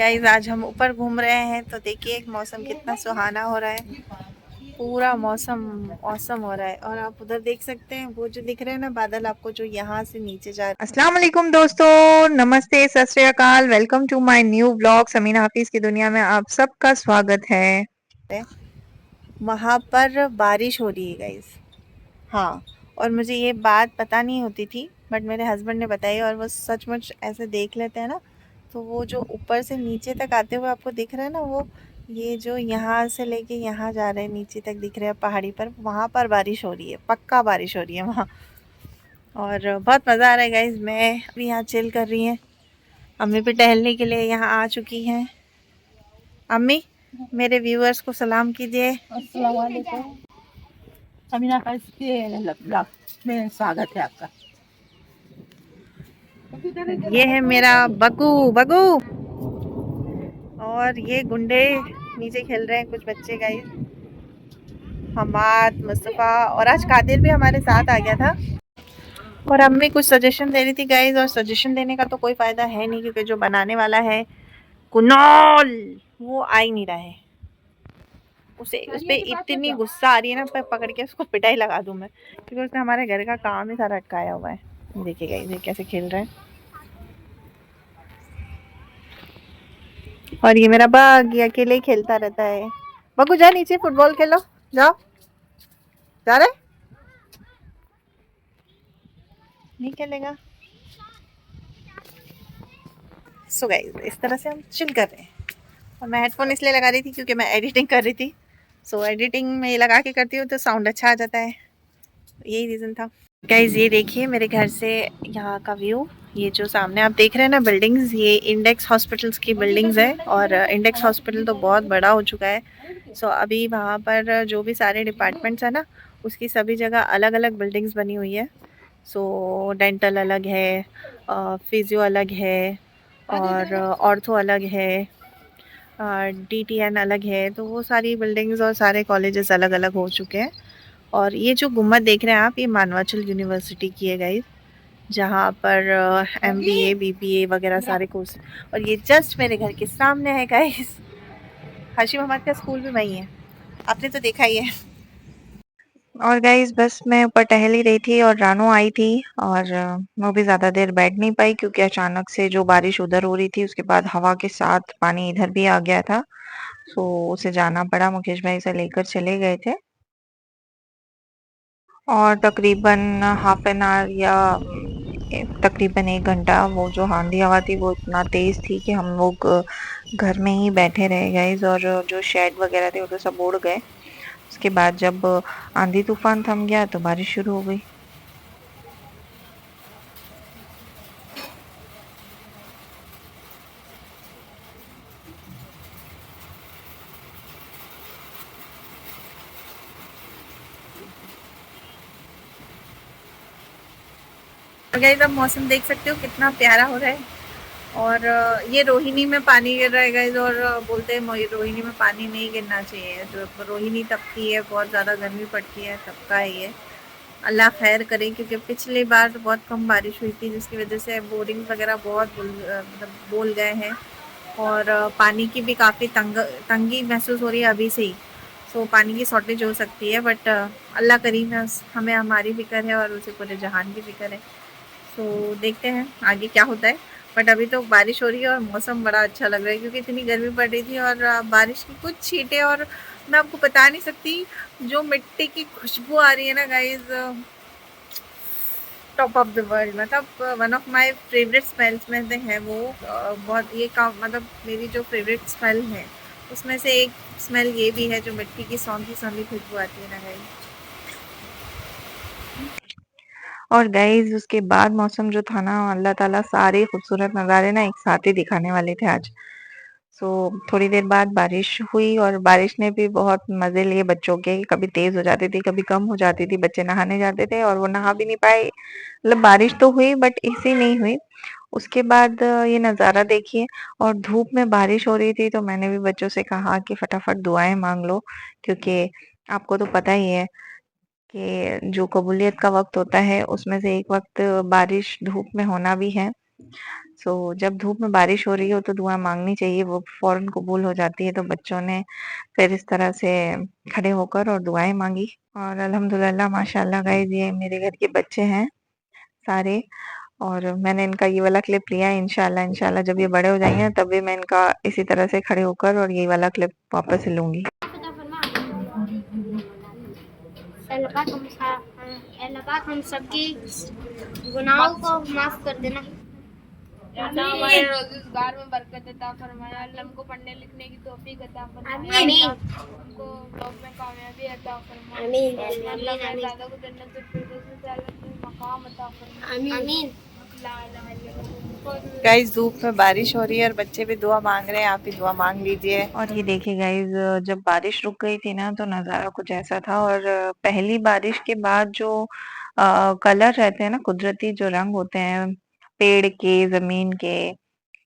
Guys आज हम ऊपर घूम रहे हैं तो देखिए मौसम कितना सुहाना हो रहा है। पूरा मौसम औसम हो रहा है और आप उधर देख सकते हैं वो जो दिख रहे हैं ना बादल आपको, जो यहाँ से नीचे जा रहे हैं। अस्सलाम वालेकुम दोस्तों, नमस्ते, सत श्री अकाल, welcome to my new blog. Samina Hafiz की दुनिया में आप सबका स्वागत है। वहां पर बारिश हो रही है गाइस। हाँ, और मुझे ये बात पता नहीं होती थी बट मेरे हस्बैंड ने बताई और वो सचमुच ऐसे देख लेते हैं ना, तो वो जो ऊपर से नीचे तक आते हुए आपको दिख रहा है ना, वो ये जो यहाँ से लेके यहाँ जा रहे हैं नीचे तक दिख रहे हैं पहाड़ी पर, वहाँ पर बारिश हो रही है, पक्का बारिश हो रही है वहाँ। और बहुत मज़ा आ रहा है गाइज। मैं अभी यहाँ चिल कर रही हैं, अम्मी भी टहलने के लिए यहाँ आ चुकी हैं। अम्मी मेरे व्यूअर्स को सलाम कीजिए। अस्सलाम वालेकुम। समीना का इसके ब्लॉग में स्वागत है आपका। ये है मेरा बग्गू बग्गू, और ये गुंडे नीचे खेल रहे हैं कुछ बच्चे गाइस। हमाद, मुस्तफ़ा और आज कादिर भी हमारे साथ आ गया था। और अम्मी कुछ सजेशन दे रही थी गाइस, और सजेशन देने का तो कोई फ़ायदा है नहीं क्योंकि जो बनाने वाला है कुनौल वो आ ही नहीं रहा है। उसे उस पर इतनी गुस्सा आ रही है ना, पकड़ के उसको पिटाई लगा दूं मैं, क्योंकि उसने हमारे घर का काम ही सारा अटकाया हुआ है। देखिए गाइस ये कैसे खेल रहे हैं। और ये मेरा बाग, ये अकेले ही खेलता रहता है। बग्गू जा नीचे फुटबॉल खेलो, जाओ। जा रहे नहीं खेलेगा। सो गाइस इस तरह से हम चिल कर रहे हैं। और मैं हेडफोन इसलिए लगा रही थी क्योंकि मैं एडिटिंग कर रही थी। सो एडिटिंग में ये लगा के करती हूँ तो साउंड अच्छा आ जाता है, यही रीज़न था। गाइस ये देखिए मेरे घर से यहाँ का व्यू। ये जो सामने आप देख रहे हैं ना बिल्डिंग्स, ये इंडेक्स हॉस्पिटल्स की बिल्डिंग्स है। और इंडेक्स हॉस्पिटल तो बहुत बड़ा हो चुका है। सो अभी वहाँ पर जो भी सारे डिपार्टमेंट्स हैं ना, उसकी सभी जगह अलग अलग बिल्डिंग्स बनी हुई है। सो डेंटल अलग है, फिजियो अलग है, और ऑर्थो अलग है, DTN अलग है। तो वो सारी बिल्डिंग्स और सारे कॉलेजेस अलग अलग हो चुके हैं। और ये जो गुम्बद देख रहे हैं आप, ये मानवाचल यूनिवर्सिटी की है गाइस, जहाँ पर MBA BBA वगैरह सारे कोर्स। और ये जस्ट मेरे घर के सामने है गाइस। हाशिम मोहम्मद का स्कूल भी वहीं है, आपने तो देखा ही है। और गाइस बस मैं ऊपर टहल ही रही थी और रानू आई थी, और वो भी ज़्यादा देर बैठ नहीं पाई क्योंकि अचानक से जो बारिश उधर हो रही थी उसके बाद हवा के साथ पानी इधर भी आ गया था। सो उसे जाना पड़ा, मुकेश भाई से लेकर चले गए थे। और तकरीबन हाफ एन आवर या तकरीबन 1 घंटा वो जो आंधी हवा थी वो इतना तेज़ थी कि हम लोग घर में ही बैठे रह गए। और जो शेड वगैरह थे वो तो सब उड़ गए। उसके बाद जब आंधी तूफान थम गया तो बारिश शुरू हो गई। गाइस आप मौसम देख सकते हो कितना प्यारा हो रहा है। और ये रोहिणी में पानी गिर रहा है गाइस, और बोलते हैं रोहिणी में पानी नहीं गिरना चाहिए। जो रोहिणी तपती है, बहुत ज़्यादा गर्मी पड़ती है, तब का है ये। अल्लाह खैर करे, क्योंकि पिछली बार तो बहुत कम बारिश हुई थी जिसकी वजह से बोरिंग वगैरह बहुत मतलब बोल गए हैं। और पानी की भी काफ़ी तंगी महसूस हो रही है अभी से ही। सो पानी की शॉर्टेज हो सकती है, बट अल्लाह करीम है, हमें हमारी फ़िक्र है और उसे पूरे जहान की फ़िक्र है। सो देखते हैं आगे क्या होता है। बट अभी तो बारिश हो रही है और मौसम बड़ा अच्छा लग रहा है क्योंकि इतनी गर्मी पड़ रही थी। और बारिश की कुछ छींटे, और मैं आपको बता नहीं सकती, जो मिट्टी की खुशबू आ रही है ना guys, top of the world. मतलब one of my favourite smells में से है वो। बहुत ये काम, मतलब मेरी जो फेवरेट स्मेल है उसमें से एक स्मेल ये भी है, जो मिट्टी की सौंधी सौंधी खुशबू आती है ना गाइज। और गाइज उसके बाद मौसम जो था ना, अल्लाह ताला सारे खूबसूरत नज़ारे ना एक साथ ही दिखाने वाले थे आज। सो थोड़ी देर बाद बारिश हुई और बारिश ने भी बहुत मज़े लिए बच्चों के। कभी तेज़ हो जाती थी, कभी कम हो जाती थी। बच्चे नहाने जाते थे और वो नहा भी नहीं पाए। मतलब बारिश तो हुई बट ऐसी नहीं हुई। उसके बाद ये नज़ारा देखिए, और धूप में बारिश हो रही थी तो मैंने भी बच्चों से कहा कि फटाफट दुआएं मांग लो, क्योंकि आपको तो पता ही है कि जो कबूलियत का वक्त होता है उसमें से एक वक्त बारिश धूप में होना भी है। जब धूप में बारिश हो रही हो तो दुआ मांगनी चाहिए, वो फौरन कबूल हो जाती है। तो बच्चों ने फिर इस तरह से खड़े होकर और दुआएं मांगी और अल्हम्दुलिल्लाह माशाल्लाह गाइस ये मेरे घर के बच्चे हैं सारे। और मैंने इनका ये वाला क्लिप लिया है। इंशाल्लाह इंशाल्लाह जब ये बड़े हो जाएंगे तब भी मैं इनका इसी तरह से खड़े होकर और ये वाला क्लिप वापस से लूंगी। अल्लाह पाक हम सबकी गुनाहों को माफ कर देना। हमारे रोजगार में बरकत अता फरमाया। अल्लाह हमको पढ़ने लिखने की तौफीक अता फरमाया। आमीन। हमको जॉब में कामयाबी अता फरमाया। आमीन। अल्लाह मेरे दादा को जन्नतुल फिरदौस में जाने मकाम अता फरमाया। आमीन। ला इलाहा इल्लल्लाह। गाइस धूप में बारिश हो रही है और बच्चे भी दुआ मांग रहे हैं, आप भी दुआ मांग लीजिए। और ये देखिए गाइस जब बारिश रुक गई थी ना तो नज़ारा कुछ ऐसा था। और पहली बारिश के बाद जो कलर रहते हैं ना, कुदरती जो रंग होते हैं पेड़ के, जमीन के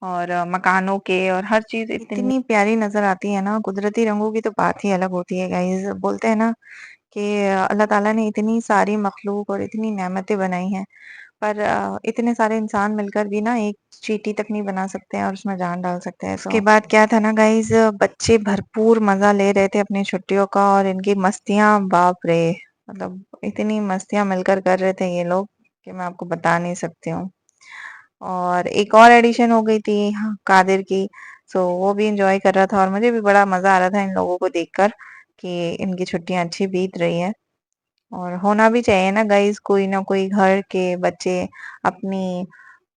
और मकानों के और हर चीज इतनी प्यारी नजर आती है ना। कुदरती रंगों की तो बात ही अलग होती है गाइस। बोलते हैं ना कि अल्लाह ताला ने इतनी सारी मखलूक और इतनी नेमतें बनाई हैं, पर इतने सारे इंसान मिलकर भी ना एक चींटी तक नहीं बना सकते हैं और उसमें जान डाल सकते हैं। उसके बाद क्या था ना गाइस, बच्चे भरपूर मजा ले रहे थे अपनी छुट्टियों का और इनकी मस्तियां बाप रे, मतलब इतनी मस्तियां मिलकर कर रहे थे ये लोग कि मैं आपको बता नहीं सकती हूँ। और एक और एडिशन हो गई थी कादिर की, सो वो भी एंजॉय कर रहा था और मुझे भी बड़ा मजा आ रहा था इन लोगों को देखकर कि इनकी छुट्टियां अच्छी बीत रही है। और होना भी चाहिए ना गाइस, कोई ना कोई घर के बच्चे अपनी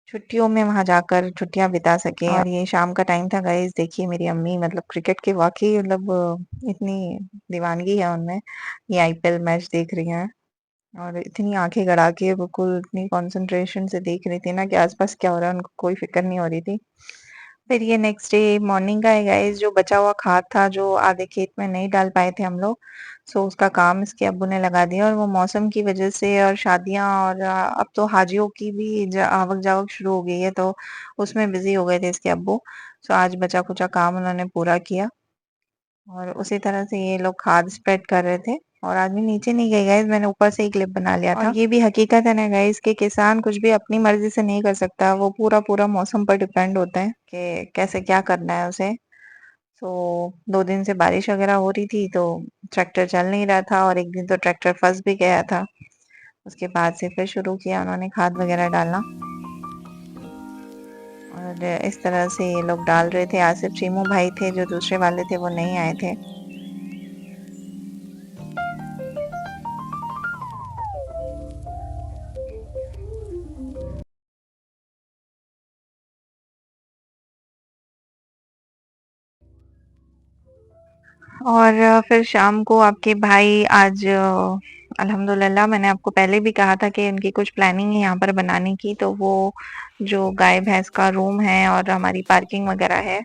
छुट्टियों में वहां जाकर छुट्टियां बिता सके। और ये शाम का टाइम था गाइस, देखिए मेरी अम्मी मतलब क्रिकेट के वाकई मतलब इतनी दीवानगी है उनमें, ये आईपीएल मैच देख रही हैं और इतनी आंखें गड़ा के बिल्कुल इतनी कंसंट्रेशन से देख रही थी ना कि आसपास क्या हो रहा है उनको कोई फिक्र नहीं हो रही थी। फिर ये नेक्स्ट डे मॉर्निंग का है गाइस, जो बचा हुआ खाद था जो आधे खेत में नहीं डाल पाए थे हम लोग, सो उसका काम इसके अब्बू ने लगा दिया। और वो मौसम की वजह से और शादियां और अब तो हाजियों की भी आवक जावक शुरू हो गई है तो उसमें बिजी हो गए थे इसके अब्बू। सो आज बचा कुचा काम उन्होंने पूरा किया और उसी तरह से ये लोग खाद स्प्रेड कर रहे थे। और आदमी नीचे नहीं गए गाइस, मैंने ऊपर से ही क्लिप बना लिया था। और ये भी हकीकत है ना गाइस कि किसान कुछ भी अपनी मर्जी से नहीं कर सकता, वो पूरा पूरा मौसम पर डिपेंड होता है कि कैसे क्या करना है उसे। तो 2 दिन से बारिश वगैरह हो रही थी तो ट्रैक्टर चल नहीं रहा था और एक दिन तो ट्रैक्टर फंस भी गया था। उसके बाद से फिर शुरू किया उन्होंने खाद वगैरह डालना और इस तरह से ये लोग डाल रहे थे। आज सिर्फ चीमू भाई थे, जो दूसरे वाले थे वो नहीं आए थे। और फिर शाम को आपके भाई आज अल्हम्दुलिल्लाह, मैंने आपको पहले भी कहा था कि उनकी कुछ प्लानिंग है यहाँ पर बनाने की, तो वो जो गाय भैंस का रूम है और हमारी पार्किंग वगैरह है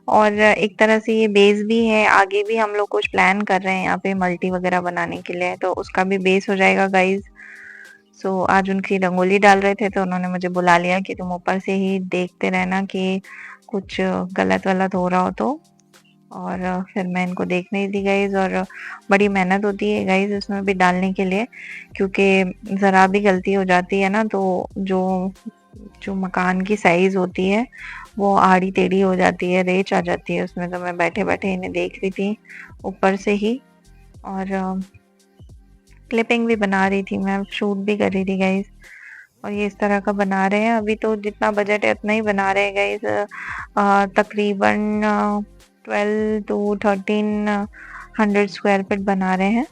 और एक तरह से ये बेस भी है। आगे भी हम लोग कुछ प्लान कर रहे हैं यहाँ पे मल्टी वगैरह बनाने के लिए, तो उसका भी बेस हो जाएगा गाइज। सो आज उनकी रंगोली डाल रहे थे तो उन्होंने मुझे बुला लिया कि तुम ऊपर से ही देखते रहना कि कुछ गलत वलत हो रहा हो तो। और फिर मैं इनको देख नहीं दी गाइज। और बड़ी मेहनत होती है गाइज इसमें भी डालने के लिए, क्योंकि ज़रा भी गलती हो जाती है ना तो जो जो मकान की साइज होती है वो आड़ी टेढ़ी हो जाती है, रेच आ जाती है उसमें। तो मैं बैठे बैठे इन्हें देख रही थी ऊपर से ही और क्लिपिंग भी बना रही थी, मैं शूट भी कर रही थी गाइज। और ये इस तरह का बना रहे हैं, अभी तो जितना बजट है उतना ही बना रहे हैं गाइज। तकरीबन 12 to 1300 स्क्वायर फीट बना रहे हैं।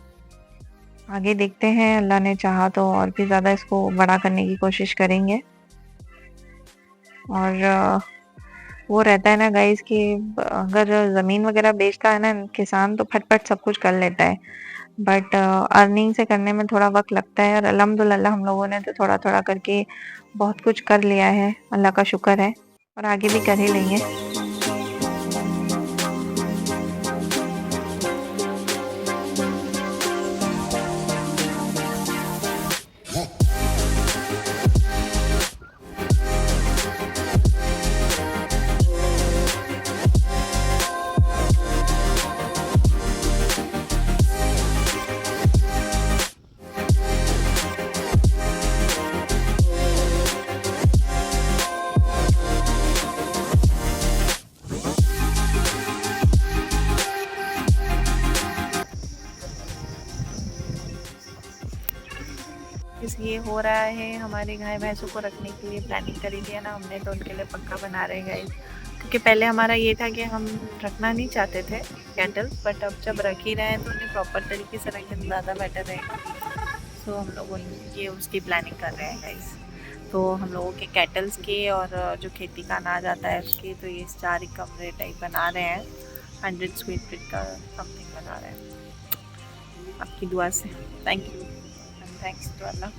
आगे देखते हैं, अल्लाह ने चाहा तो और भी ज़्यादा इसको बड़ा करने की कोशिश करेंगे। और वो रहता है ना गाइस कि अगर ज़मीन वगैरह बेचता है ना किसान तो फटफट सब कुछ कर लेता है, बट अर्निंग से करने में थोड़ा वक्त लगता है। और अल्हम्दुलिल्लाह हम लोगों ने तो थोड़ा थोड़ा करके बहुत कुछ कर लिया है, अल्लाह का शुक्र है, और आगे भी कर ही लेंगे। ये हो रहा है हमारे गाय भैंसों को रखने के लिए प्लानिंग करी थी ना हमने, तो उनके लिए पक्का बना रहे हैं गाइस। क्योंकि पहले हमारा ये था कि हम रखना नहीं चाहते थे कैटल, बट अब जब रख ही रहे हैं तो उन्हें प्रॉपर तरीके से रखें तो ज़्यादा बेटर रहेगा। सो हम लोग ये उसकी प्लानिंग कर रहे हैं गाइस। तो हम लोगों के कैटल्स के और जो खेती का अनाज आता है उसके, तो ये 4 कमरे टाइप बना रहे हैं, 100 स्क्वायर फीट का समथिंग बना रहे हैं आपकी दुआ से। Thank you and thanks to Allah.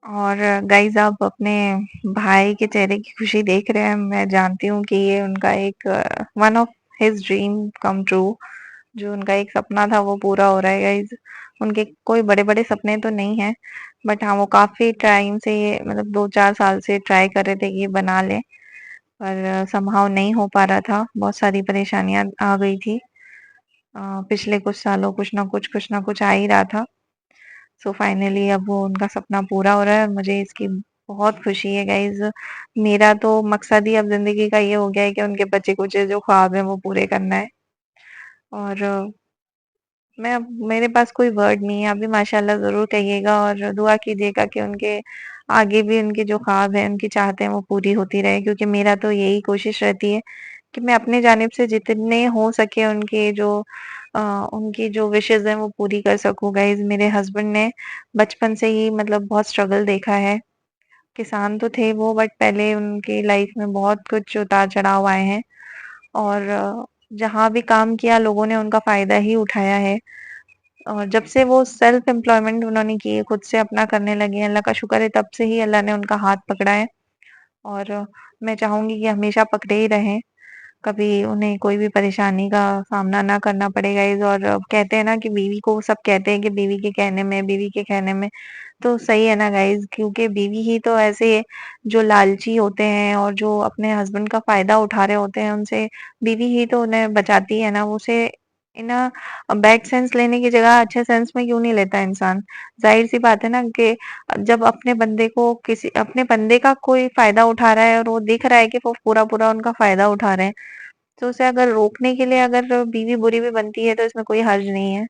और गाइज आप अपने भाई के चेहरे की खुशी देख रहे हैं, मैं जानती हूँ कि ये उनका एक one of his dream come true, जो उनका एक सपना था वो पूरा हो रहा है गाइज। उनके कोई बड़े बड़े सपने तो नहीं है, बट हाँ वो काफी टाइम से ये मतलब 2-4 साल से ट्राई कर रहे थे कि ये बना ले, पर समहाउ नहीं हो पा रहा था, बहुत सारी परेशानियां आ गई थी। पिछले कुछ सालों कुछ ना कुछ आ ही रहा था। सो फाइनली अब वो उनका सपना पूरा हो रहा है और मुझे इसकी बहुत खुशी है गाइज। मेरा तो मकसद ही अब जिंदगी का ये हो गया है कि उनके बच्चे कुछ जो ख्वाब है वो पूरे करना है। और मैं अब मेरे पास कोई वर्ड नहीं है, अभी माशाल्लाह ज़रूर कहिएगा और दुआ कीजिएगा कि उनके आगे भी उनके जो ख्वाब हैं, उनकी चाहते हैं वो पूरी होती रहे, क्योंकि मेरा तो यही कोशिश रहती है कि मैं अपनी जानिब से जितने हो सके उनकी जो विशेज़ हैं वो पूरी कर सकूँ गाइज़। मेरे हस्बैंड ने बचपन से ही मतलब बहुत स्ट्रगल देखा है। किसान तो थे वो, बट पहले उनकी लाइफ में बहुत कुछ उतार-चढ़ाव आए हैं और जहाँ भी काम किया लोगों ने उनका फ़ायदा ही उठाया है। और जब से वो सेल्फ एम्प्लॉयमेंट उन्होंने की, खुद से अपना करने लगे, अल्लाह का शुक्र है तब से ही अल्लाह ने उनका हाथ पकड़ा है और मैं चाहूँगी कि हमेशा पकड़े ही रहें, कभी उन्हें कोई भी परेशानी का सामना ना करना पड़े गाइज़। और कहते हैं ना कि बीवी को सब कहते हैं कि बीवी के कहने में, तो सही है ना गाइज़, क्योंकि बीवी ही तो ऐसे जो लालची होते हैं और जो अपने हस्बैंड का फ़ायदा उठा रहे होते हैं, उनसे बीवी ही तो उन्हें बचाती है ना, उसे इन बैड सेंस लेने की जगह अच्छे सेंस में क्यों नहीं लेता इंसान? ज़ाहिर-सी बात है ना कि जब अपने बंदे का कोई फ़ायदा उठा रहा है और वो दिख रहा है कि वो पूरा-पूरा उनका फ़ायदा उठा रहे हैं, तो उसे अगर रोकने के लिए अगर बीवी बुरी भी बनती है तो इसमें कोई हर्ज नहीं है।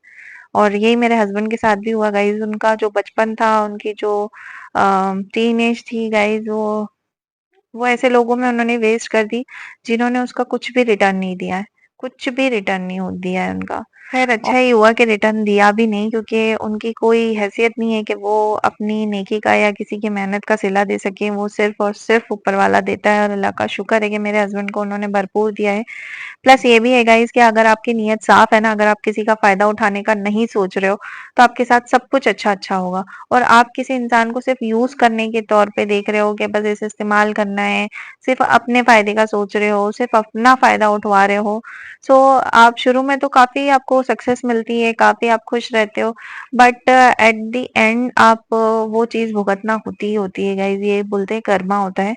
और यही मेरे हस्बैंड के साथ भी हुआ गाइज़। उनका जो बचपन था, उनकी जो टीन एज थी गाइज़, वो ऐसे लोगों में उन्होंने वेस्ट कर दी जिन्होंने उसका कुछ भी रिटर्न नहीं दिया है, कुछ भी रिटर्न नहीं हो दिया है उनका। खैर अच्छा ही हुआ कि रिटर्न दिया भी नहीं, क्योंकि उनकी कोई हैसियत नहीं है कि वो अपनी नेकी का या किसी की मेहनत का सिला दे सके, वो सिर्फ और सिर्फ ऊपर वाला देता है और अल्लाह का शुक्र है कि मेरे हस्बैंड को उन्होंने भरपूर दिया है। प्लस ये भी है गाइस कि अगर आपकी नीयत साफ है ना, अगर आप किसी का फायदा उठाने का नहीं सोच रहे हो, तो आपके साथ सब कुछ अच्छा-अच्छा होगा। और आप किसी इंसान को सिर्फ यूज़ करने के तौर पे देख रहे हो कि बस इसे इस्तेमाल करना है, सिर्फ अपने फायदे का सोच रहे हो, सिर्फ अपना फायदा उठवा रहे हो, सो आप शुरू में तो काफ़ी आपको सक्सेस मिलती है, काफ़ी आप खुश रहते हो, बट एट द एंड आप वो चीज़ भुगतना होती ही होती है गाइस, ये बोलते हैं कर्मा होता है।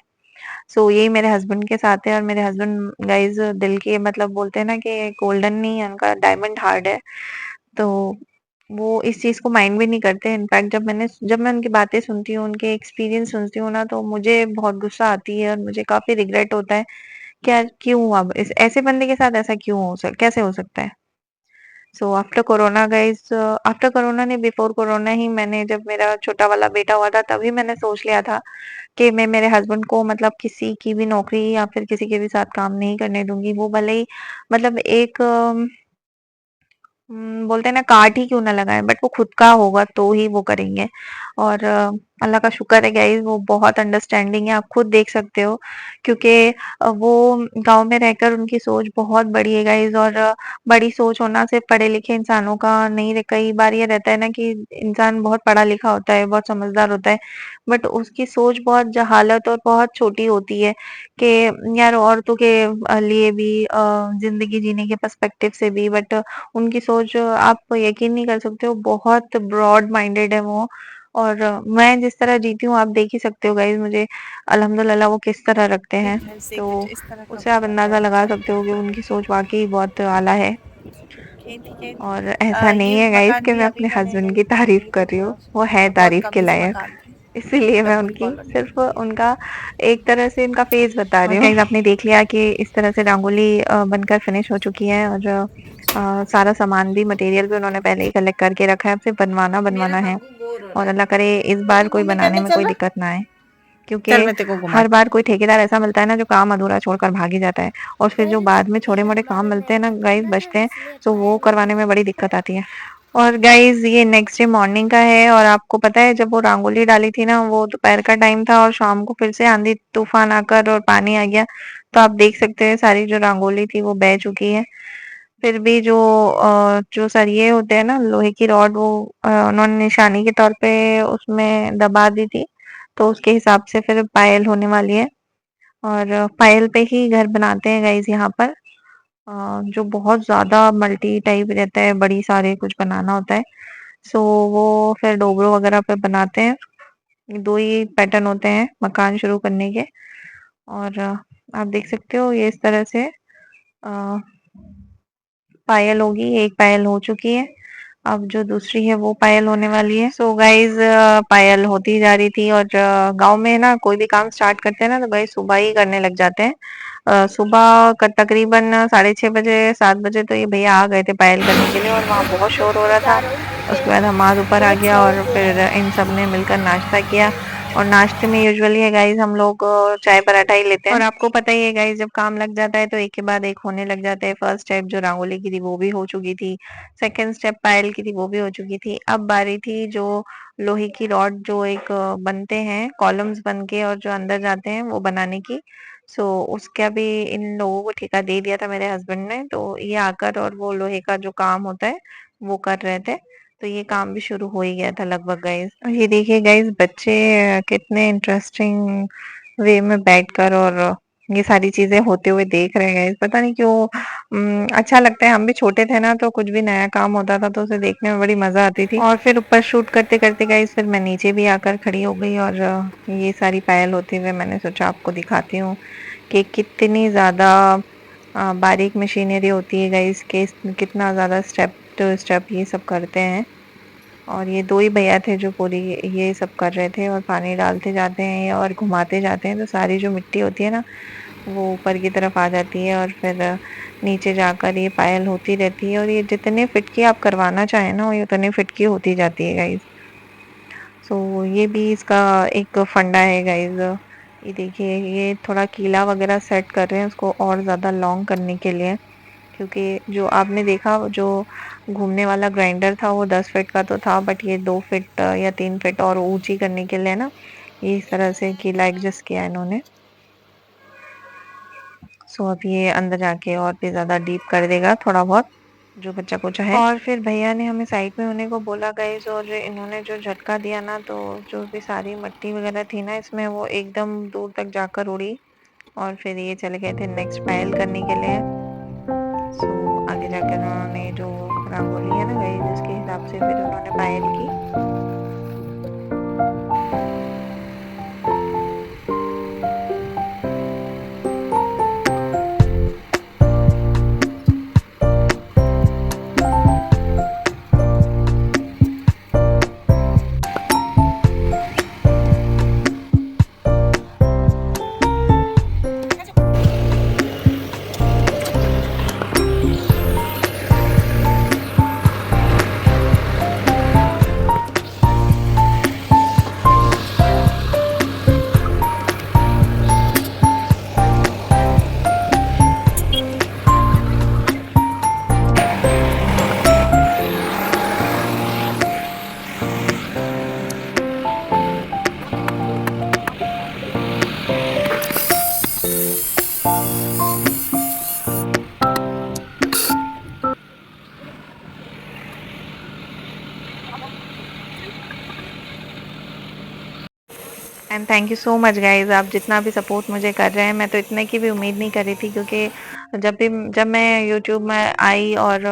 सो यही मेरे हस्बैंड के साथ है और मेरे हस्बैंड गाइस दिल के मतलब बोलते हैं ना कि गोल्डन नहीं है, उनका डायमंड हार्ट है। तो वो इस चीज़ को माइंड भी नहीं करते। इनफैक्ट जब मैं उनकी बातें सुनती हूँ, उनके एक्सपीरियंस सुनती हूँ ना, तो मुझे बहुत गुस्सा आती है और मुझे काफ़ी रिग्रेट होता है कि यार क्यों हुआ? इस ऐसे बंदे के साथ ऐसा क्यों कैसे हो सकता है? So after corona guys, after corona नहीं, बिफोर कोरोना ही मैंने, जब मेरा छोटा वाला बेटा हुआ था तभी मैंने सोच लिया था कि मैं मेरे हस्बैंड को मतलब किसी की भी नौकरी या फिर किसी के भी साथ काम नहीं करने दूँगी। वो भले ही मतलब एक बोलते हैं ना काट ही क्यों ना लगाएँ, बट वो खुद का होगा तो ही वो करेंगे। और अल्लाह का शुक्र है गाइज़, वो बहुत अंडरस्टैंडिंग है, आप खुद देख सकते हो, क्योंकि वो गाँव में रहकर उनकी सोच बहुत बड़ी है गाइज़। और बड़ी सोच होना सिर्फ़ पढ़े-लिखे इंसानों का नहीं, कई बार ये रहता है ना कि इंसान बहुत पढ़ा-लिखा होता है, बहुत समझदार होता है, बट उसकी सोच बहुत जहालत और बहुत छोटी होती है कि यार औरतों के लिए भी ज़िंदगी जीने के पर्सपेक्टिव से भी, बट उनकी सोच आप यकीन नहीं कर सकते हो, बहुत ब्रॉड माइंडेड है वो। और मैं जिस तरह जीती हूँ आप देख ही सकते हो गाइस, मुझे अल्हम्दुलिल्लाह वो किस तरह रखते हैं, घर से तो कुछ इस तरह का उससे आप बना हुआ अंदाज़ा है। लगा सकते हो कि उनकी सोच वाक़ई बहुत आला है। और ऐसा नहीं है गाइस कि मैं अपने हस्बैंड की तारीफ कर रही हूँ, वो है तारीफ के लायक, इसीलिए मैं उनकी सिर्फ उनका एक तरह से उनका फेस बता रही हूँ। गाइस आपने देख लिया कि इस तरह से रंगोली बनकर फिनिश हो चुकी है और सारा सामान भी मटेरियल भी उन्होंने पहले ही कलेक्ट करके रखा है, अब सिर्फ बनवाना है। और अल्लाह करे इस बार कोई बनाने में कोई दिक्कत ना आए, क्योंकि हर बार कोई ठेकेदार ऐसा मिलता है ना जो काम अधूरा छोड़कर भाग ही जाता है, और फिर जो बाद में छोटे मोटे काम मिलते हैं ना गाइस बचते हैं, तो वो करवाने में बड़ी दिक्कत आती है। और गाइस ये नेक्स्ट डे मॉर्निंग का है, और आपको पता है जब वो रंगोली डाली थी ना वो दोपहर का टाइम था और शाम को फिर से आंधी तूफान आकर और पानी आ गया, तो आप देख सकते हैं सारी जो रंगोली थी वो बह चुकी है। फिर भी जो सरिये होते हैं ना लोहे की रॉड, वो उन्होंने निशानी के तौर पे उसमें दबा दी थी, तो उसके हिसाब से फिर पायल होने वाली है। और पायल पे ही घर बनाते हैं गाइस यहाँ पर, जो बहुत ज्यादा मल्टी टाइप रहता है, बड़ी सारे कुछ बनाना होता है, सो वो फिर डोबरो वगैरह पे बनाते हैं। दो ही पैटर्न होते हैं मकान शुरू करने के। और आप देख सकते हो ये इस तरह से पायल होगी, एक पायल हो चुकी है, अब जो दूसरी है वो पायल होने वाली है। सो गाइज पायल होती जा रही थी, और गांव में ना कोई भी काम स्टार्ट करते हैं ना तो गाइज सुबह ही करने लग जाते हैं। सुबह का तकरीबन 6:30 बजे 7 बजे तो ये भैया आ गए थे पायल करने के लिए, और वहाँ बहुत शोर हो रहा था। उसके बाद हमाद ऊपर आ गया और फिर इन सब ने मिलकर नाश्ता किया। और नाश्ते में यूजुअली है गाइज हम लोग चाय पराठा ही लेते हैं, और आपको पता ही है गाइज जब काम लग जाता है तो एक के बाद एक होने लग जाते हैं। फर्स्ट स्टेप जो रंगोली की थी वो भी हो चुकी थी, सेकंड स्टेप पायल की थी वो भी हो चुकी थी, अब बारी थी जो लोहे की रॉड जो एक बनते हैं कॉलम्स बन के और जो अंदर जाते हैं वो बनाने की। सो उसका भी इन लोगों को ठेका दे दिया था मेरे हस्बैंड ने, तो ये आकर और वो लोहे का जो काम होता है वो कर रहे थे, तो ये काम भी शुरू हो ही गया था लगभग गाइस। और ये देखिए गाइस बच्चे कितने इंटरेस्टिंग वे में बैठकर और ये सारी चीजें होते हुए देख रहे हैं गाइस, पता नहीं क्यों अच्छा लगता है। हम भी छोटे थे ना तो कुछ भी नया काम होता था तो उसे देखने में बड़ी मजा आती थी। और फिर ऊपर शूट करते करते गाइस फिर मैं नीचे भी आकर खड़ी हो गई, और ये सारी पायल होते हुए मैंने सोचा आपको दिखाती हूँ कि कितनी ज्यादा बारीक मशीनरी होती है गाइस, के कितना ज्यादा स्टेप टू स्टेप ये सब करते हैं। और ये दो ही भैया थे जो पूरी ये सब कर रहे थे, और पानी डालते जाते हैं और घुमाते जाते हैं, तो सारी जो मिट्टी होती है ना वो ऊपर की तरफ आ जाती है और फिर नीचे जाकर ये पायल होती रहती है। और ये जितने फिट की आप करवाना चाहें ना ये उतने फिट की होती जाती है गाइज। सो ये भी इसका एक फंडा है गाइज। ये देखिए ये थोड़ा कीला वगैरह सेट कर रहे हैं उसको और ज़्यादा लॉन्ग करने के लिए, क्योंकि जो आपने देखा जो घूमने वाला ग्राइंडर था वो 10 फीट का तो था, बट ये 2 फीट या 3 फीट और ऊंची करने के लिए ना ये इस तरह से कीला एडजस्ट किया इन्होंने। सो अब ये अंदर जाके और भी ज़्यादा डीप कर देगा थोड़ा बहुत जो बच्चा कुछ है। और फिर भैया ने हमें साइड में होने को बोला गाइस, और इन्होंने जो झटका दिया ना तो जो भी सारी मिट्टी वगैरह थी ना इसमें वो एकदम दूर तक जाकर उड़ी, और फिर ये चले गए थे नेक्स्ट पायल करने के लिए। सो आगे जाकर उन्होंने जो रंगोली है ना गाइस उसके हिसाब से फिर उन्होंने पायल की। And thank you so much guys, आप जितना भी सपोर्ट मुझे कर रहे हैं, मैं तो इतने की भी उम्मीद नहीं कर रही थी, क्योंकि जब मैं यूट्यूब में आई और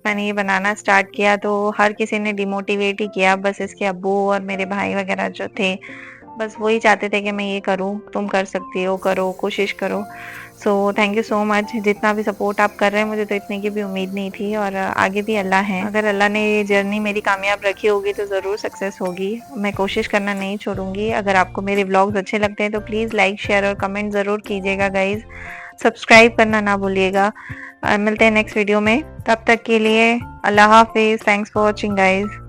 मैंने ये बनाना स्टार्ट किया तो हर किसी ने डिमोटिवेट ही किया, बस इसके अब्बू और मेरे भाई वगैरह जो थे बस वही चाहते थे कि मैं ये करूं, तुम कर सकती हो, करो कोशिश करो। So thank you so much, जितना भी सपोर्ट आप कर रहे हैं, मुझे तो इतने की भी उम्मीद नहीं थी, और आगे भी अल्लाह है। अगर अल्लाह ने ये जर्नी मेरी कामयाब रखी होगी तो ज़रूर सक्सेस होगी। मैं कोशिश करना नहीं छोड़ूंगी। अगर आपको मेरे व्लॉग्स अच्छे लगते हैं तो प्लीज़ लाइक, शेयर और कमेंट ज़रूर कीजिएगा गाइज़। सब्सक्राइब करना ना भूलिएगा। मिलते हैं नेक्स्ट वीडियो में, तब तक के लिए अल्लाह हाफिज़। Thanks for watching guys.